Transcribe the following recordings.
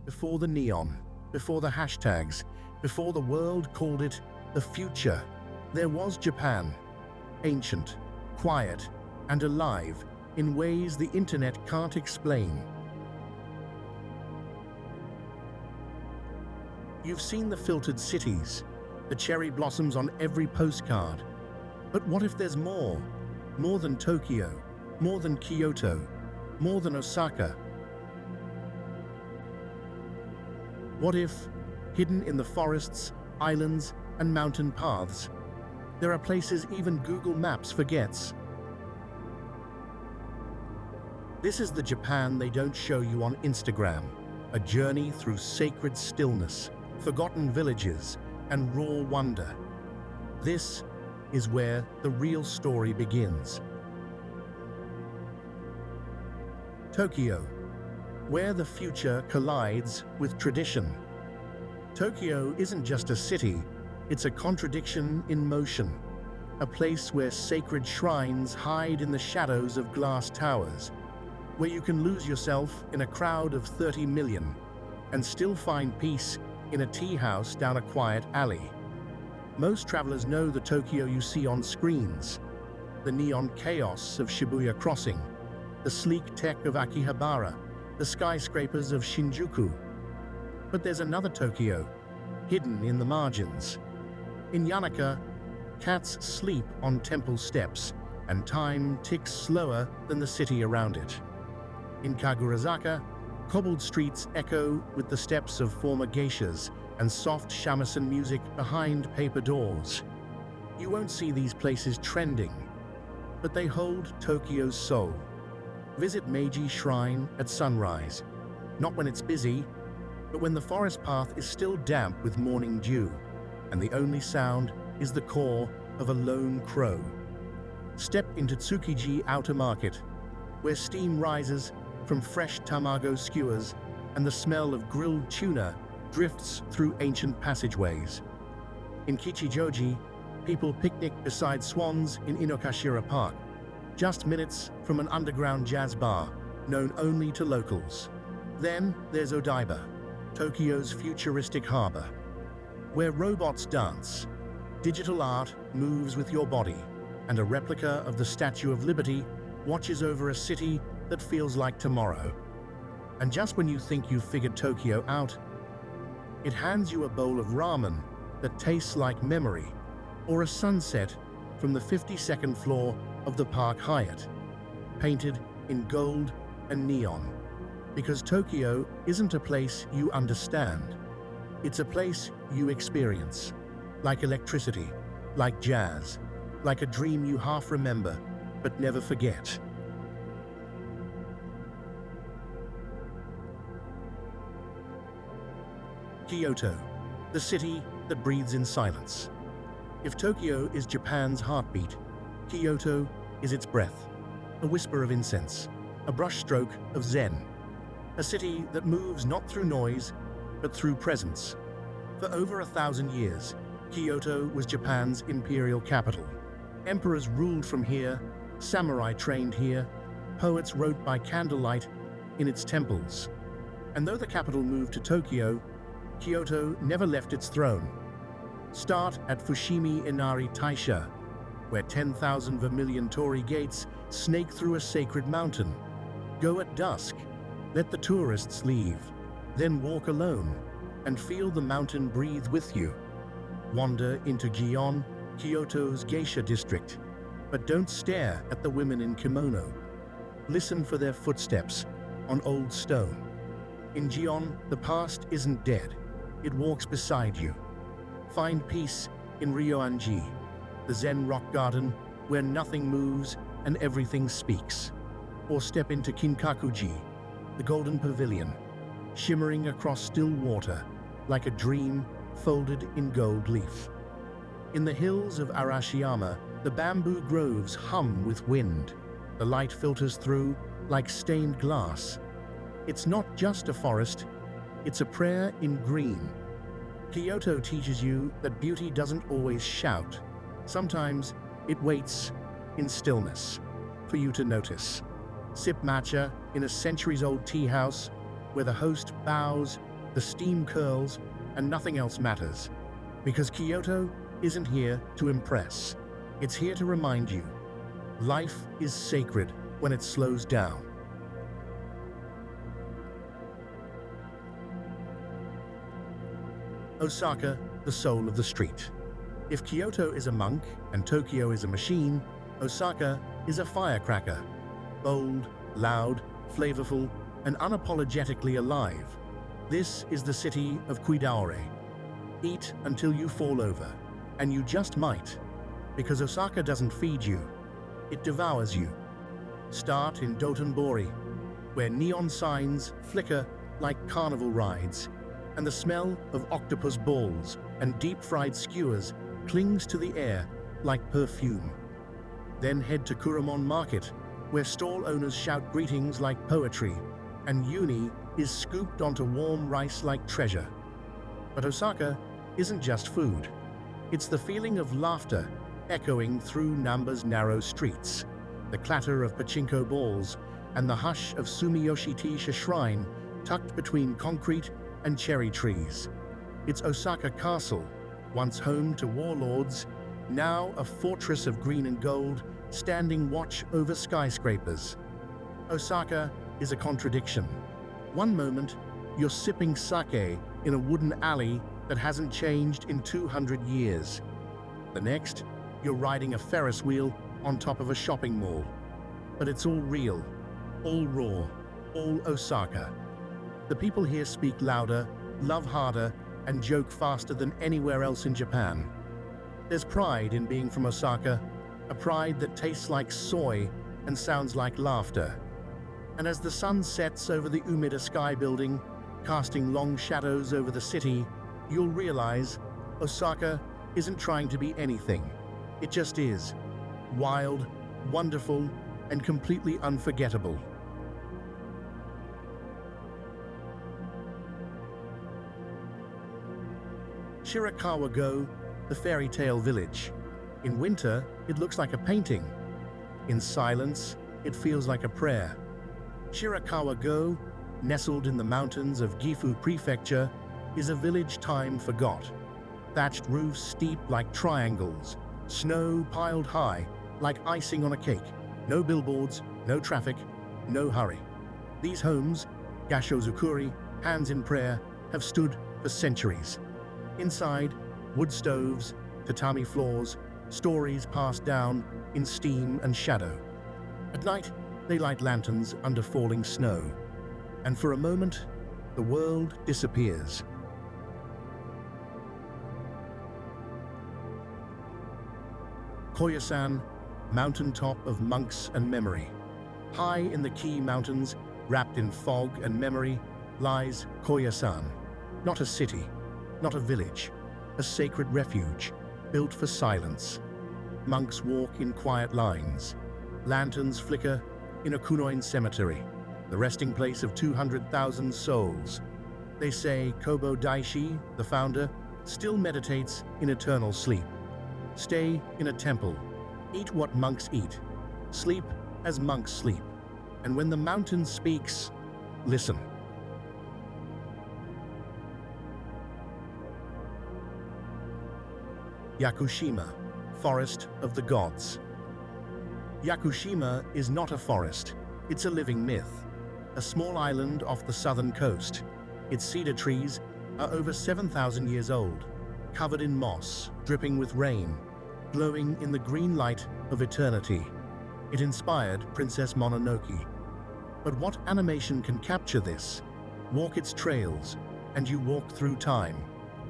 before the neon, before the hashtags, before the world called it the future, there was Japan, ancient, quiet, and alive in ways the internet can't explain. You've seen the filtered cities, the cherry blossoms on every postcard. But what if there's more? More than Tokyo, more than Kyoto, more than Osaka? What if, hidden in the forests, islands, and mountain paths, there are places even Google Maps forgets? This is the Japan they don't show you on Instagram, a journey through sacred stillness, forgotten villages, and raw wonder. This is where the real story begins. Tokyo, where the future collides with tradition. Tokyo isn't just a city, it's a contradiction in motion, a place where sacred shrines hide in the shadows of glass towers, where you can lose yourself in a crowd of 30 million and still find peace in a tea house down a quiet alley. Most travelers know the Tokyo you see on screens, the neon chaos of Shibuya Crossing, the sleek tech of Akihabara, the skyscrapers of Shinjuku. But there's another Tokyo, hidden in the margins. In Yanaka, cats sleep on temple steps, and time ticks slower than the city around it. In Kagurazaka, cobbled streets echo with the steps of former geishas and soft shamisen music behind paper doors. You won't see these places trending, but they hold Tokyo's soul. Visit Meiji Shrine at sunrise, not when it's busy, but when the forest path is still damp with morning dew, and the only sound is the caw of a lone crow. Step into Tsukiji Outer Market, where steam rises from fresh tamago skewers and the smell of grilled tuna drifts through ancient passageways. In Kichijoji, people picnic beside swans in Inokashira Park, just minutes from an underground jazz bar known only to locals. Then there's Odaiba, Tokyo's futuristic harbor, where robots dance, digital art moves with your body, and a replica of the Statue of Liberty watches over a city that feels like tomorrow. And just when you think you've figured Tokyo out, it hands you a bowl of ramen that tastes like memory, or a sunset from the 52nd floor of the Park Hyatt, painted in gold and neon. Because Tokyo isn't a place you understand, it's a place you experience, like electricity, like jazz, like a dream you half remember but never forget. Kyoto, the city that breathes in silence. If Tokyo is Japan's heartbeat, Kyoto is its breath, a whisper of incense, a brushstroke of Zen, a city that moves not through noise, but through presence. For over 1,000 years, Kyoto was Japan's imperial capital. Emperors ruled from here, samurai trained here, poets wrote by candlelight in its temples. And though the capital moved to Tokyo, Kyoto never left its throne. Start at Fushimi Inari Taisha, where 10,000 vermilion torii gates snake through a sacred mountain. Go at dusk, let the tourists leave, then walk alone and feel the mountain breathe with you. Wander into Gion, Kyoto's geisha district, but don't stare at the women in kimono. Listen for their footsteps on old stone. In Gion, the past isn't dead, it walks beside you. Find peace in Ryoanji, the Zen rock garden where nothing moves and everything speaks. Or step into Kinkakuji, the golden pavilion, shimmering across still water like a dream folded in gold leaf. In the hills of Arashiyama, the bamboo groves hum with wind. The light filters through like stained glass. It's not just a forest, it's a prayer in green. Kyoto teaches you that beauty doesn't always shout. Sometimes it waits in stillness for you to notice. Sip matcha in a centuries-old tea house where the host bows the steam curls, and nothing else matters. Because Kyoto isn't here to impress. It's here to remind you, life is sacred when it slows down. Osaka, the soul of the street. If Kyoto is a monk and Tokyo is a machine, Osaka is a firecracker. Bold, loud, flavorful, and unapologetically alive. This is the city of Kuidaore. Eat until you fall over, and you just might, because Osaka doesn't feed you, it devours you. Start in Dotonbori, where neon signs flicker like carnival rides, and the smell of octopus balls and deep-fried skewers clings to the air like perfume. Then head to Kuromon Market, where stall owners shout greetings like poetry, and uni is scooped onto warm rice like treasure. But Osaka isn't just food. It's the feeling of laughter echoing through Namba's narrow streets, the clatter of pachinko balls, and the hush of Sumiyoshi-Taisha Shrine tucked between concrete and cherry trees. It's Osaka Castle, once home to warlords, now a fortress of green and gold, standing watch over skyscrapers. Osaka is a contradiction. One moment, you're sipping sake in a wooden alley that hasn't changed in 200 years. The next, you're riding a Ferris wheel on top of a shopping mall. But it's all real, all raw, all Osaka. The people here speak louder, love harder, and joke faster than anywhere else in Japan. There's pride in being from Osaka, a pride that tastes like soy and sounds like laughter. And as the sun sets over the Umeda Sky building, casting long shadows over the city, you'll realize Osaka isn't trying to be anything. It just is. Wild, wonderful, and completely unforgettable. Shirakawa-go, the fairy tale village. In winter, it looks like a painting. In silence, it feels like a prayer. Shirakawa-go, nestled in the mountains of Gifu Prefecture, is a village time forgot. Thatched roofs steep like triangles, snow piled high like icing on a cake. No billboards, no traffic, no hurry. These homes, gashozukuri, hands in prayer, have stood for centuries. Inside, wood stoves, tatami floors, stories passed down in steam and shadow. At night, they light lanterns under falling snow. And for a moment, the world disappears. Koyasan, mountaintop of monks and memory. High in the Ki Mountains, wrapped in fog and memory, lies Koyasan. Not a city, not a village, a sacred refuge, built for silence. Monks walk in quiet lines. Lanterns flicker in a Kunoin cemetery, the resting place of 200,000 souls. They say Kobo Daishi, the founder, still meditates in eternal sleep. Stay in a temple, eat what monks eat, sleep as monks sleep. And when the mountain speaks, listen. Yakushima, forest of the gods. Yakushima is not a forest, it's a living myth. A small island off the southern coast. Its cedar trees are over 7,000 years old, covered in moss, dripping with rain, glowing in the green light of eternity. It inspired Princess Mononoke. But what animation can capture this? Walk its trails, and you walk through time,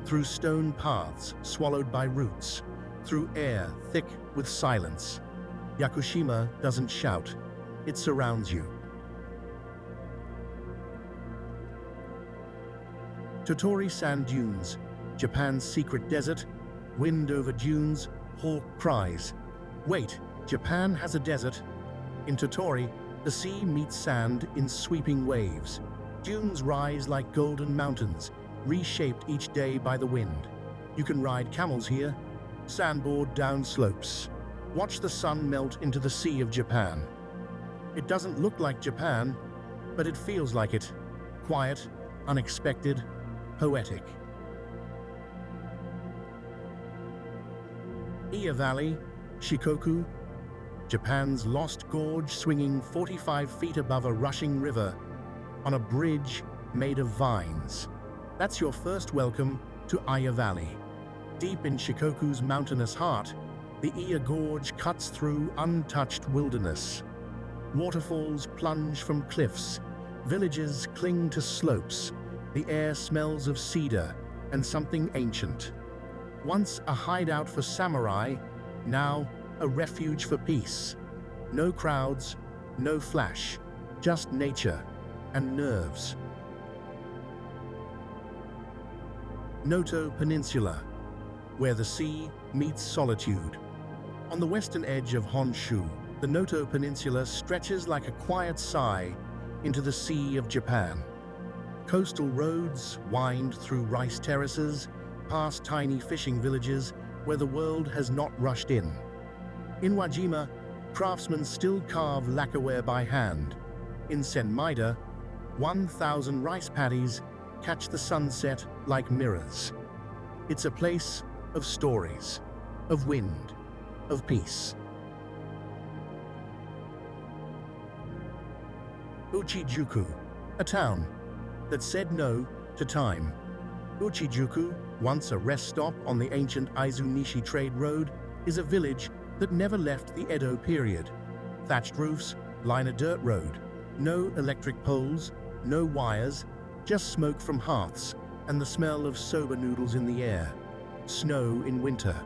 through stone paths swallowed by roots, through air thick with silence. Yakushima doesn't shout, it surrounds you. Tottori Sand Dunes, Japan's secret desert, wind over dunes, hawk cries. Wait, Japan has a desert? In Tottori, the sea meets sand in sweeping waves. Dunes rise like golden mountains, reshaped each day by the wind. You can ride camels here, sandboard down slopes. Watch the sun melt into the sea of Japan. It doesn't look like Japan, but it feels like it. Quiet, unexpected, poetic. Iya Valley, Shikoku, Japan's lost gorge swinging 45 feet above a rushing river on a bridge made of vines. That's your first welcome to Iya Valley. Deep in Shikoku's mountainous heart, the Iya Gorge cuts through untouched wilderness. Waterfalls plunge from cliffs, villages cling to slopes, the air smells of cedar and something ancient. Once a hideout for samurai, now a refuge for peace. No crowds, no flash, just nature and nerves. Noto Peninsula, where the sea meets solitude. On the western edge of Honshu, the Noto Peninsula stretches like a quiet sigh into the Sea of Japan. Coastal roads wind through rice terraces, past tiny fishing villages where the world has not rushed in. In Wajima, craftsmen still carve lacquerware by hand. In Senmaida, 1,000 rice paddies catch the sunset like mirrors. It's a place of stories, of wind, of peace. Uchijuku, a town that said no to time. Uchijuku, once a rest stop on the ancient Aizu-Nishi trade road, is a village that never left the Edo period. Thatched roofs line a dirt road. No electric poles, no wires, just smoke from hearths and the smell of soba noodles in the air. Snow in winter,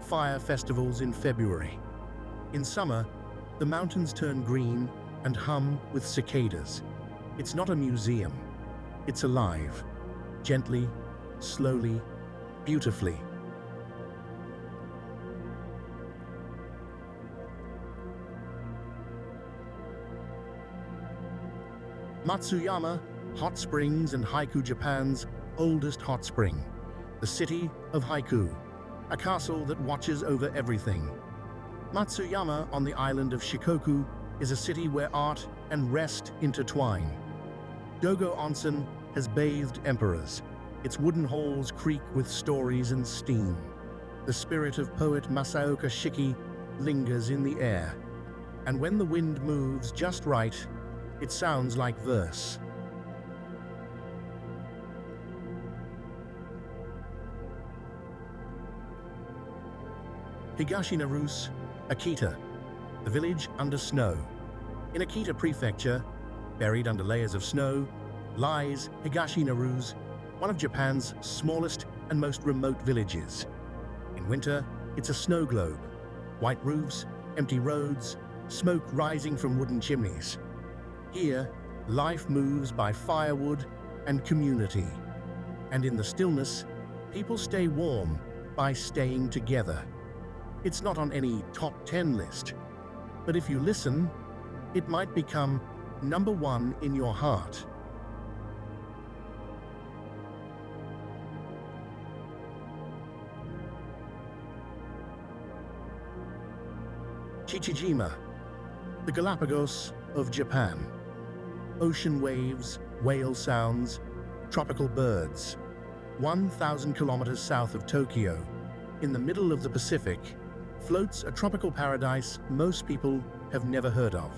fire festivals in February. In summer, the mountains turn green and hum with cicadas. It's not a museum. It's alive, gently, slowly, beautifully. Matsuyama, hot springs and haiku, Japan's oldest hot spring. The city of haiku, a castle that watches over everything. Matsuyama on the island of Shikoku is a city where art and rest intertwine. Dogo Onsen has bathed emperors. Its wooden halls creak with stories and steam. The spirit of poet Masaoka Shiki lingers in the air. And when the wind moves just right, it sounds like verse. Higashinaruse, Akita, the village under snow. In Akita Prefecture, buried under layers of snow, lies Higashinaruse, one of Japan's smallest and most remote villages. In winter, it's a snow globe. White roofs, empty roads, smoke rising from wooden chimneys. Here, life moves by firewood and community. And in the stillness, people stay warm by staying together. It's not on any top 10 list, but if you listen, it might become number one in your heart. Chichijima, the Galapagos of Japan. Ocean waves, whale sounds, tropical birds. 1,000 kilometers south of Tokyo, in the middle of the Pacific, floats a tropical paradise most people have never heard of.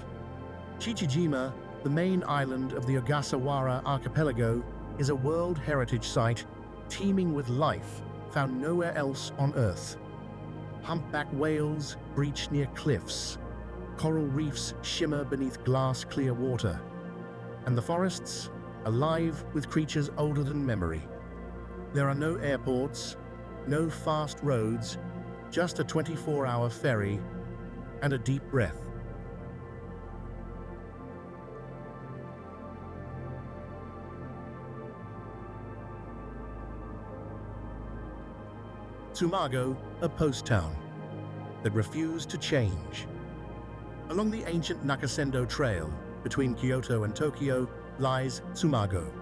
Chichijima, the main island of the Ogasawara archipelago, is a World Heritage Site teeming with life found nowhere else on Earth. Humpback whales breach near cliffs. Coral reefs shimmer beneath glass-clear water. And the forests, alive with creatures older than memory. There are no airports, no fast roads, just a 24-hour ferry and a deep breath. Tsumago, a post town that refused to change. Along the ancient Nakasendo Trail between Kyoto and Tokyo lies Tsumago,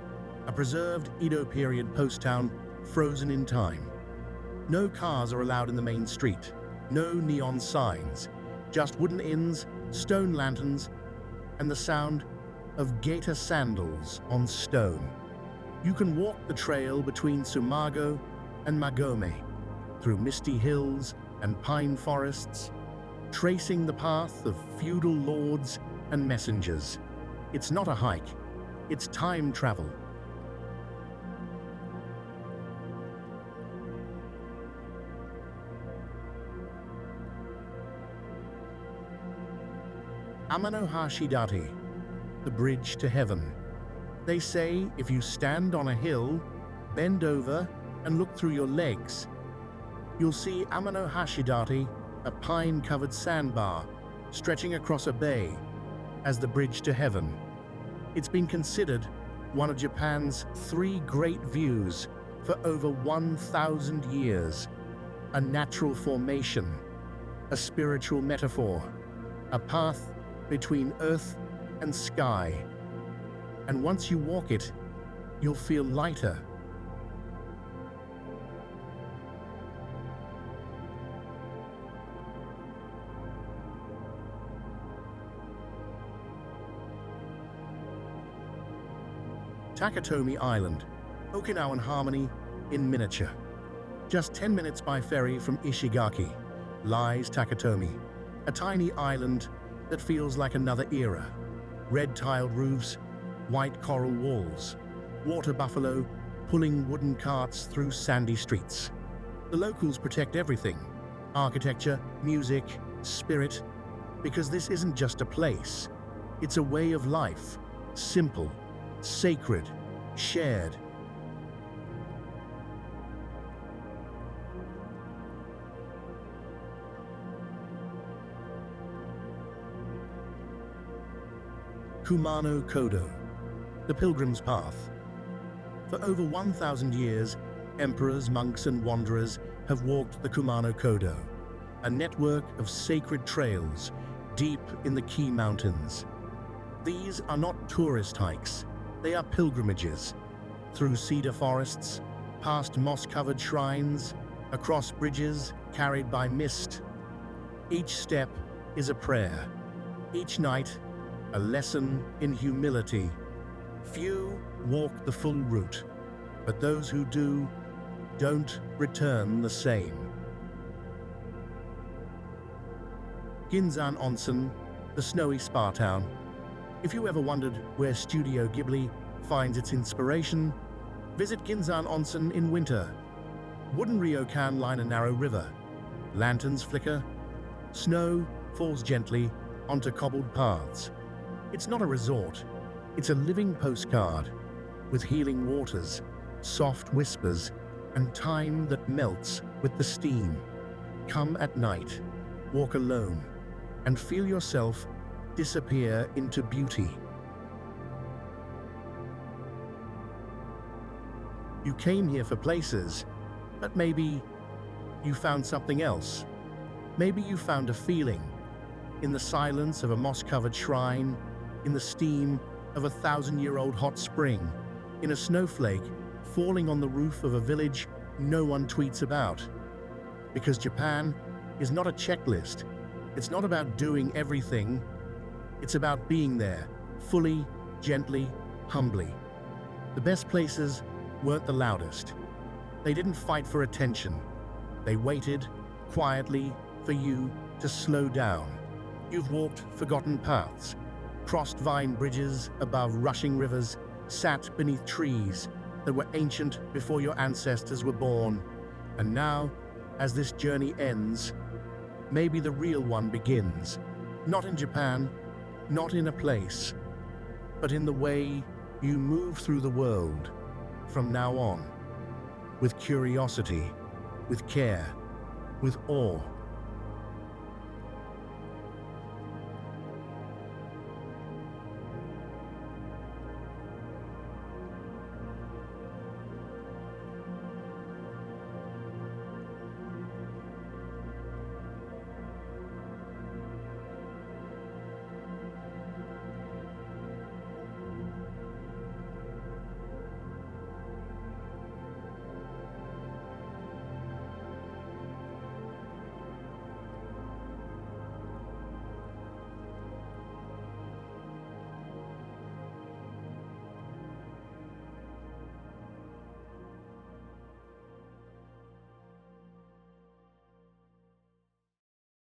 a preserved Edo period post town frozen in time. No cars are allowed in the main street, no neon signs, just wooden inns, stone lanterns, and the sound of gaiter sandals on stone. You can walk the trail between Sumago and Magome, through misty hills and pine forests, tracing the path of feudal lords and messengers. It's not a hike, it's time travel. Amano Hashidate, the bridge to heaven. They say if you stand on a hill, bend over, and look through your legs, you'll see Amano Hashidate, a pine-covered sandbar stretching across a bay, as the bridge to heaven. It's been considered one of Japan's 3 great views for over 1,000 years. A natural formation, a spiritual metaphor, a path between earth and sky. And once you walk it, you'll feel lighter. Takatomi Island, Okinawan harmony in miniature. Just 10 minutes by ferry from Ishigaki lies Takatomi, a tiny island that feels like another era. Red-tiled roofs, white coral walls, water buffalo pulling wooden carts through sandy streets. The locals protect everything: architecture, music, spirit, because this isn't just a place. It's a way of life, simple, sacred, shared. Kumano Kodo, the Pilgrim's Path. For over 1,000 years, emperors, monks, and wanderers have walked the Kumano Kodo, a network of sacred trails deep in the Kii Mountains. These are not tourist hikes, they are pilgrimages, through cedar forests, past moss-covered shrines, across bridges carried by mist. Each step is a prayer, each night a lesson in humility. Few walk the full route, but those who do don't return the same. Ginzan Onsen, the snowy spa town. If you ever wondered where Studio Ghibli finds its inspiration, visit Ginzan Onsen in winter. Wooden ryokan line a narrow river. Lanterns flicker. Snow falls gently onto cobbled paths. It's not a resort, it's a living postcard, with healing waters, soft whispers, and time that melts with the steam. Come at night, walk alone, and feel yourself disappear into beauty. You came here for places, but maybe you found something else. Maybe you found a feeling, in the silence of a moss-covered shrine, in the steam of a 1,000-year-old hot spring, in a snowflake falling on the roof of a village no one tweets about. Because Japan is not a checklist. It's not about doing everything. It's about being there, fully, gently, humbly. The best places weren't the loudest. They didn't fight for attention. They waited, quietly, for you to slow down. You've walked forgotten paths, crossed vine bridges above rushing rivers, sat beneath trees that were ancient before your ancestors were born. And now, as this journey ends, maybe the real one begins. Not in Japan, not in a place, but in the way you move through the world from now on. With curiosity, with care, with awe.